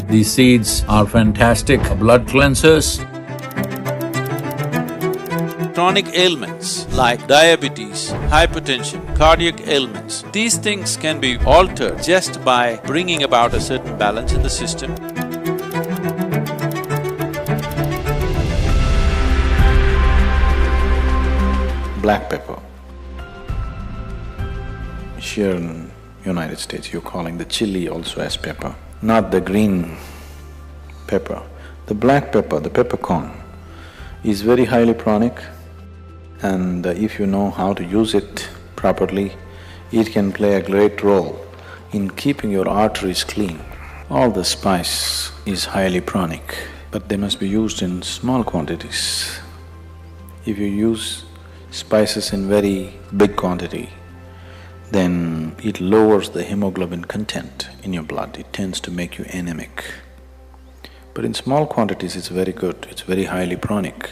These seeds are fantastic blood cleansers. Chronic ailments like diabetes, hypertension, cardiac ailments, these things can be altered just by bringing about a certain balance in the system. Black pepper. Here in United States, you're calling the chili also as pepper, not the green pepper. The black pepper, the peppercorn, is very highly pranic, and if you know how to use it properly, it can play a great role in keeping your arteries clean. All the spice is highly pranic, but they must be used in small quantities. If you use spices in very big quantity, then it lowers the hemoglobin content in your blood, it tends to make you anemic. But in small quantities it's very good, it's very highly pranic.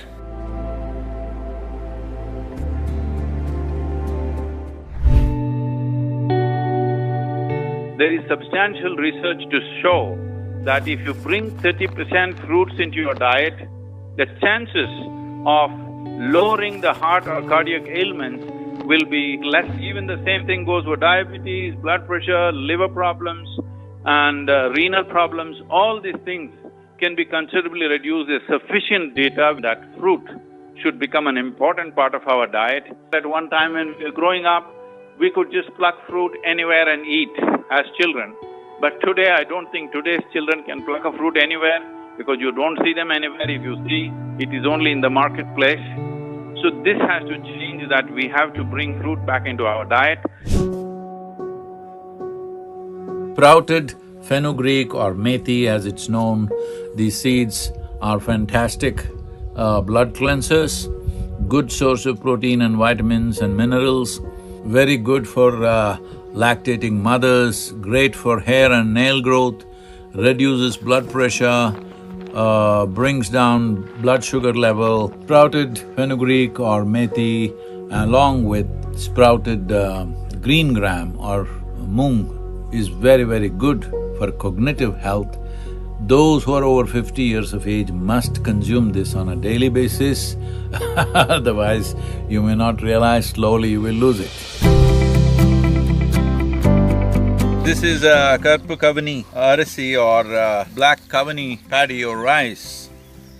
There is substantial research to show that if you bring 30% fruits into your diet, the chances of lowering the heart or cardiac ailments will be less. Even the same thing goes for diabetes, blood pressure, liver problems and renal problems. All these things can be considerably reduced. There's sufficient data that fruit should become an important part of our diet. At one time when we were growing up, we could just pluck fruit anywhere and eat as children. But today, I don't think today's children can pluck a fruit anywhere because you don't see them anywhere. If you see, it is only in the marketplace. So this has to change, that we have to bring fruit back into our diet. Sprouted fenugreek or methi as it's known, these seeds are fantastic blood cleansers, good source of protein and vitamins and minerals, very good for lactating mothers, great for hair and nail growth, reduces blood pressure, brings down blood sugar level. Sprouted fenugreek or methi along with sprouted green gram or moong is very, very good for cognitive health. Those who are over 50 years of age must consume this on a daily basis, otherwise you may not realize, slowly you will lose it. This is karpu kavani arasi or black kavani paddy or rice.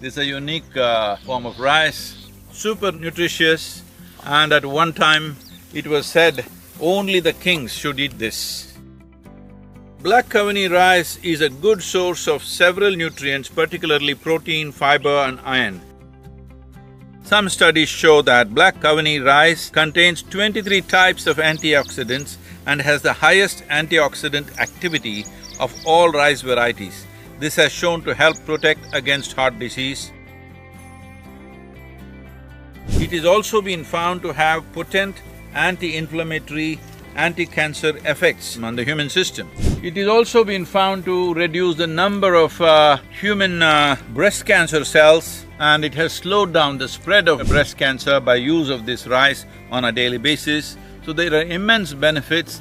This is a unique form of rice, super nutritious, and at one time it was said only the kings should eat this. Black kavani rice is a good source of several nutrients, particularly protein, fiber and iron. Some studies show that black kavani rice contains 23 types of antioxidants and has the highest antioxidant activity of all rice varieties. This has shown to help protect against heart disease. It is also been found to have potent anti-inflammatory, anti-cancer effects on the human system. It is also been found to reduce the number of human breast cancer cells, and it has slowed down the spread of breast cancer by use of this rice on a daily basis. So there are immense benefits.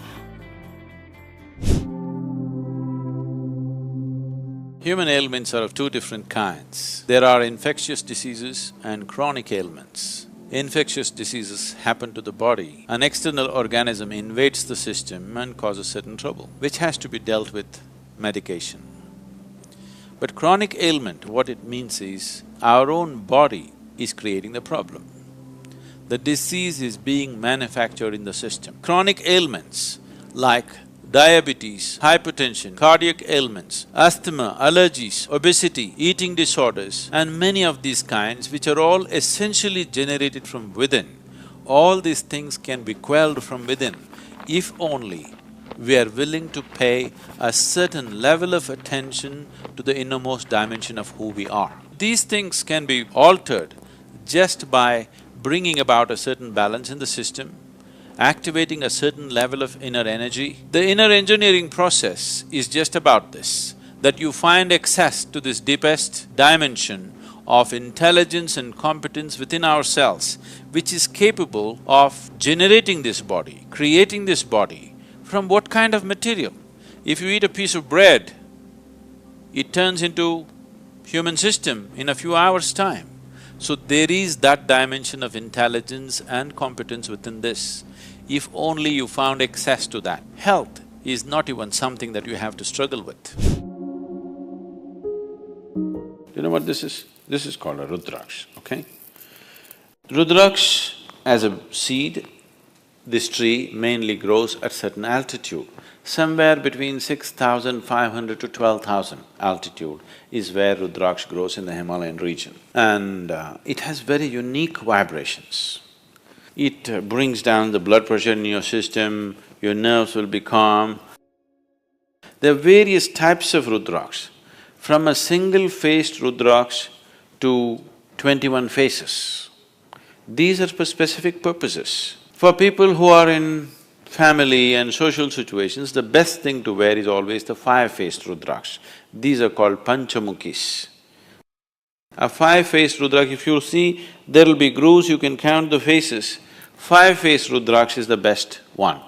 Human ailments are of two different kinds. There are infectious diseases and chronic ailments. Infectious diseases happen to the body. An external organism invades the system and causes certain trouble, which has to be dealt with medication. But chronic ailment, what it means is, our own body is creating the problem. The disease is being manufactured in the system. Chronic ailments like diabetes, hypertension, cardiac ailments, asthma, allergies, obesity, eating disorders, and many of these kinds, which are all essentially generated from within. All these things can be quelled from within if only we are willing to pay a certain level of attention to the innermost dimension of who we are. These things can be altered just by bringing about a certain balance in the system, activating a certain level of inner energy. The inner engineering process is just about this, that you find access to this deepest dimension of intelligence and competence within ourselves, which is capable of generating this body, creating this body from what kind of material? If you eat a piece of bread, it turns into human system in a few hours' time. So there is that dimension of intelligence and competence within this. If only you found access to that. Health is not even something that you have to struggle with. You know what this is? This is called a Rudraksh, okay? Rudraksh as a seed, this tree mainly grows at certain altitude. Somewhere between 6,500 to 12,000 altitude is where Rudraksh grows in the Himalayan region. And it has very unique vibrations. It brings down the blood pressure in your system, your nerves will be calm. There are various types of Rudraksh, from a single-faced Rudraksh to 21 faces. These are for specific purposes. For people who are in family and social situations, the best thing to wear is always the five-faced Rudraksh. These are called Panchamukhis. A five-faced Rudraksh, if you see, there'll be grooves, you can count the faces. Five-faced Rudraksh is the best one.